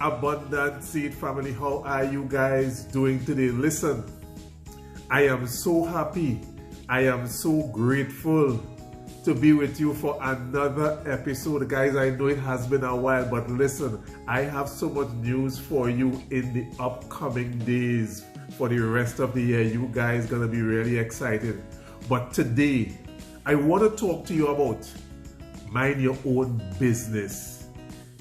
Abundant Seed family, how are you guys doing today? Listen, I am so happy, I am so grateful to be with you for another episode. Guys, I know it has been a while, but listen, I have so much news for you in the upcoming days for the rest of the year. You guys gonna be really excited. But today, I want to talk to you about mind your own business.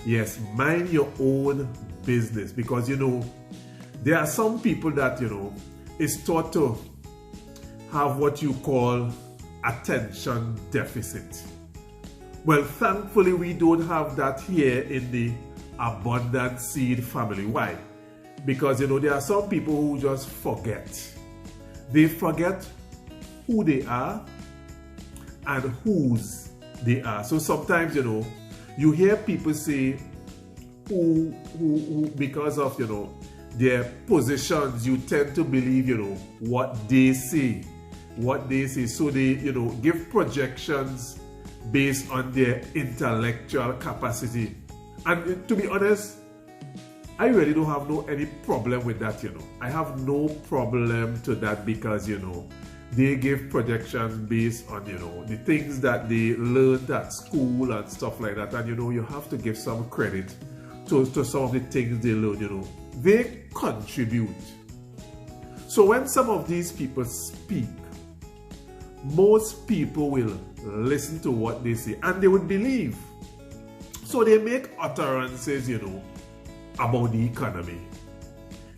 Yes, mind your own business, because there are some people that is taught to have what you call attention deficit. Well, thankfully we don't have that here in the Abundant Seed family. Why? Because there are some people who just forget. They forget who they are and whose they are. So sometimes you hear people say who because of their positions, you tend to believe what they say. So they give projections based on their intellectual capacity. And to be honest, I really don't have any problem with that. I have no problem to that, because they give projections based on the things that they learned at school and stuff like that. And you have to give some credit to some of the things they learn. They contribute. So when some of these people speak, most people will listen to what they say and they would believe. So they make utterances about the economy.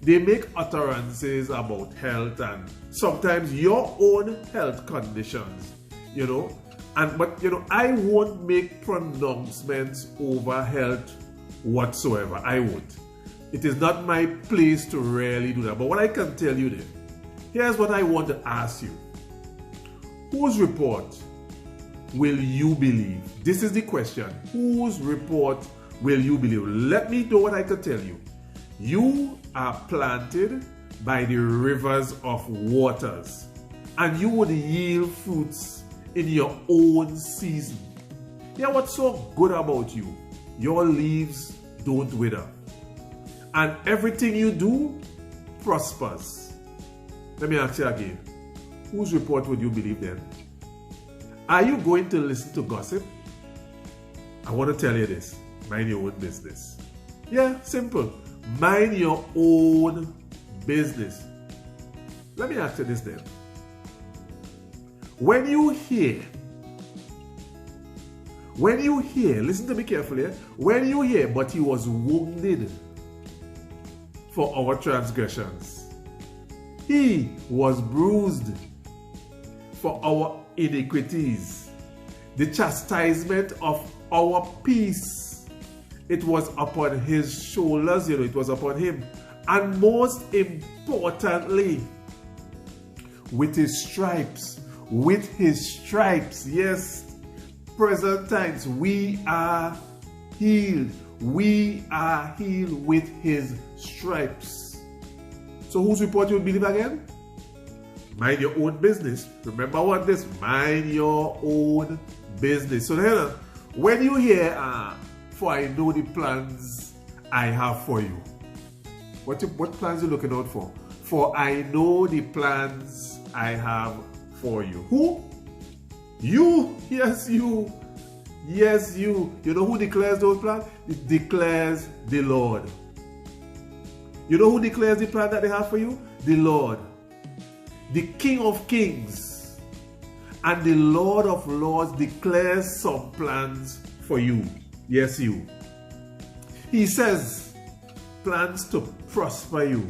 They make utterances about health and sometimes your own health conditions, but I won't make pronouncements over health whatsoever. I won't. It is not my place to really do that. But what I can tell you then, here's what I want to ask you. Whose report will you believe? This is the question. Whose report will you believe? Let me know what I can tell you. You are planted by the rivers of waters, and you would yield fruits in your own season. Yeah, what's so good about you? Your leaves don't wither, and everything you do prospers. Let me ask you again. Whose report would you believe then? Are you going to listen to gossip? I want to tell you this. Mind your own business. Yeah, simple. Mind your own business. Let me ask you this then. When you hear, listen to me carefully. When you hear, but he was wounded for our transgressions, he was bruised for our iniquities. The chastisement of our peace, it was upon his shoulders, it was upon him. And most importantly, with his stripes, yes, present times, we are healed. We are healed with his stripes. So whose report you will believe again? Mind your own business. Remember what this, mind your own business. So then, when you hear, for I know the plans I have for you. What plans are you looking out for? For I know the plans I have for you. Who? You. Yes, you. Yes, you. You know who declares those plans? It declares the Lord. You know who declares the plan that they have for you? The Lord. The King of Kings and the Lord of Lords declares some plans for you. Yes, you. He says plans to prosper you.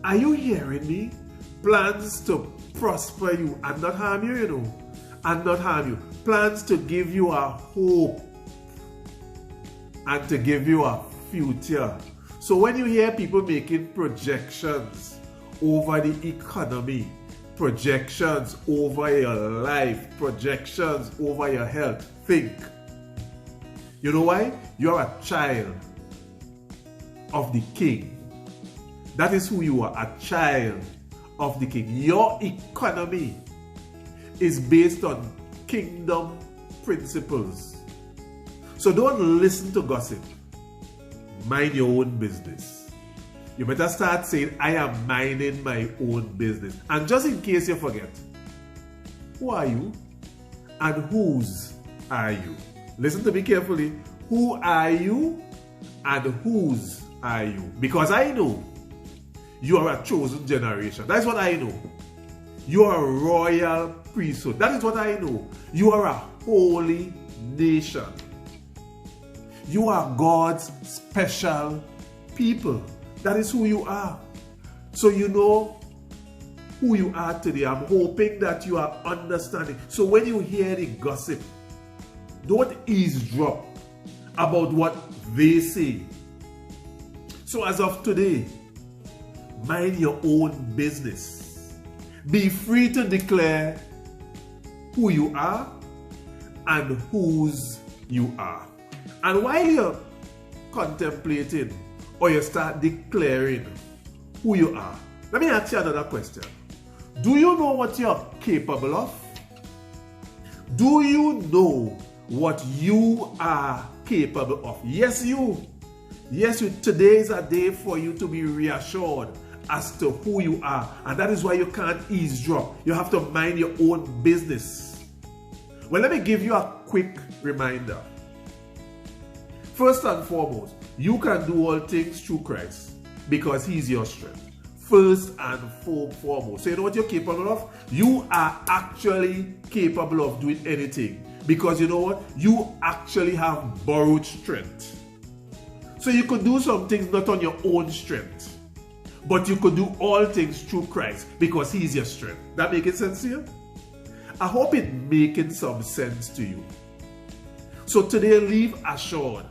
Are you hearing me? Plans to prosper you and not harm you, and not harm you. Plans to give you a hope and to give you a future. So when you hear people making projections over the economy, projections over your life, projections over your health, think. You know why? You are a child of the King. That is who you are, a child of the King. Your economy is based on kingdom principles. So don't listen to gossip. mind your own business. You better start saying, I am minding my own business. And just in case you forget, who are you and whose are you? Listen to me carefully. Who are you and whose are you? Because I know you are a chosen generation. That's what I know. You are a royal priesthood. That is what I know. You are a holy nation. You are God's special people. That is who you are. So you know who you are today. I'm hoping that you are understanding. So when you hear the gossip, don't eavesdrop about what they say. So as of today, mind your own business. Be free to declare who you are and whose you are. And while you're contemplating or you start declaring who you are, let me ask you another question. Do you know what you're capable of? Do you know what you are capable of? Yes, you. Yes, you. Today is a day for you to be reassured as to who you are. And that is why you can't eavesdrop. You have to mind your own business. Well, let me give you a quick reminder. First and foremost, you can do all things through Christ because He's your strength. First and foremost. So you know what you're capable of? You are actually capable of doing anything because you know what? You actually have borrowed strength. So you could do some things not on your own strength, but you could do all things through Christ because He is your strength. That making sense to you? I hope it's making some sense to you. So today, leave assured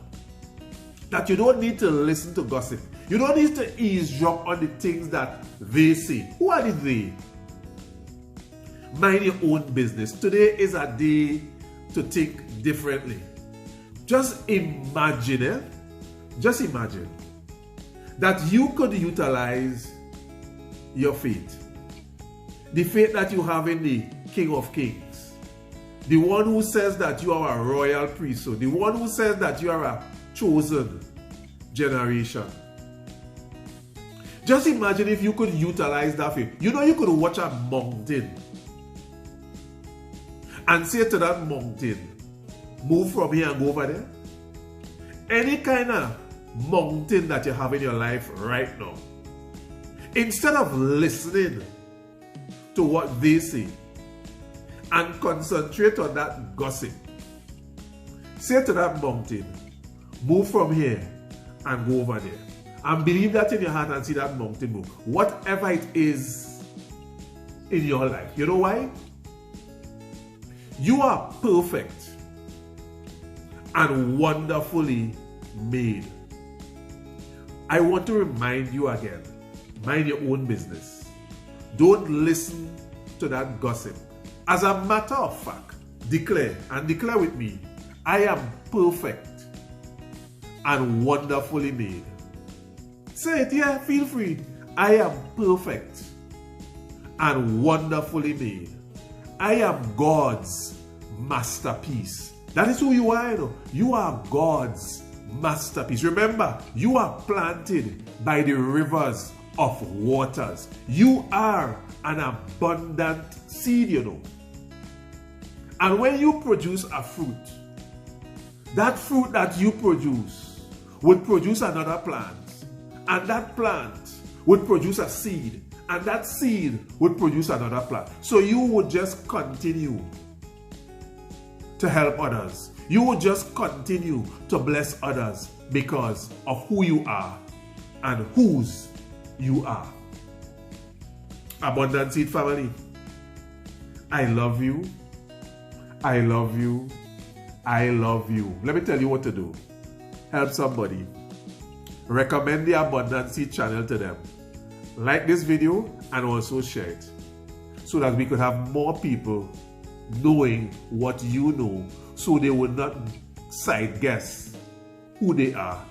that you don't need to listen to gossip. You don't need to eavesdrop on the things that they say. Who are they? Mind your own business. Today is a day to think differently. Just imagine that you could utilize your faith. The faith that you have in the King of Kings. The one who says that you are a royal priesthood. The one who says that you are a chosen generation. Just imagine if you could utilize that faith. You know, you could watch a mountain and say to that mountain, move from here and go over there. Any kind of mountain that you have in your life right now, instead of listening to what they say and concentrate on that gossip, say to that mountain, move from here and go over there. And believe that in your heart and see that mountain move. Whatever it is in your life. You know why? You are perfect and wonderfully made. I want to remind you again, mind your own business. Don't listen to that gossip. As a matter of fact, declare with me, I am perfect and wonderfully made. Say it, yeah, feel free. I am perfect and wonderfully made. I am God's masterpiece. That is who you are, you know. You are God's masterpiece. Remember, you are planted by the rivers of waters. You are an abundant seed, you know. And when you produce a fruit, that fruit that you produce would produce another plant. And that plant would produce a seed. And that seed would produce another plant. So you would just continue to help others. You would just continue to bless others because of who you are and whose you are. Abundant Seed family, I love you. I love you. I love you. Let me tell you what to do. Help somebody. Recommend the Abundant Seed channel to them. Like this video and also share it so that we could have more people knowing what you know, so they will not side guess who they are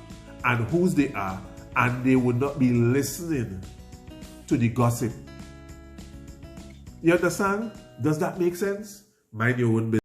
and whose they are, and they will not be listening to the gossip. You understand? Does that make sense? Mind your own business.